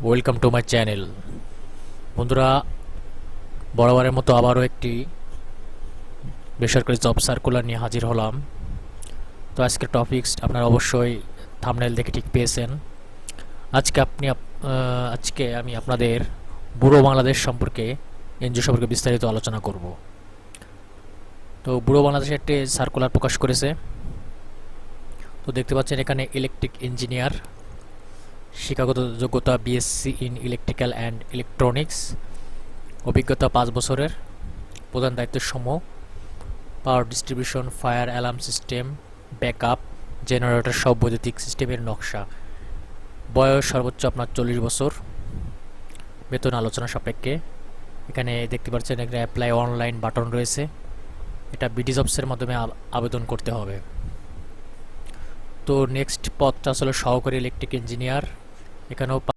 Welcome to my channel. বন্ধুরা, বরাবরের মতো আবারও একটি বেসরকারি জব সার্কুলার নিয়ে হাজির হলাম। তো আজকের টপিকস আপনারা অবশ্যই থাম্বনেল দেখে ঠিক পেয়েছেন। আজকে আমি আপনাদের ব্যুরো বাংলাদেশ সম্পর্কে, এনজিও সম্পর্কে বিস্তারিত আলোচনা করব। তো ব্যুরো বাংলাদেশ একটি সার্কুলার প্রকাশ করেছে। তো দেখতে পাচ্ছেন এখানে ইলেকট্রিক ইঞ্জিনিয়ার, শিক্ষাগত যোগ্যতা BSc in electrical and electronics, অভিজ্ঞতা 5 বছরের, প্রধান দায়িত্বসমূহ power distribution, fire alarm system, backup, generator সব বৈদ্যুতিক সিস্টেমের নকশা। বয়স সর্বোচ্চ আপনার 40 বছর। বেতন আলোচনা সাপেক্ষে। এখানে দেখতে পাচ্ছেন এখানে অ্যাপ্লাই অনলাইন বাটন রয়েছে। এটা বিডি জবসের মাধ্যমে আবেদন করতে হবে। তো নেক্সট পদটা আসলে সহকারী ইলেকট্রিক ইঞ্জিনিয়ার। এখানেও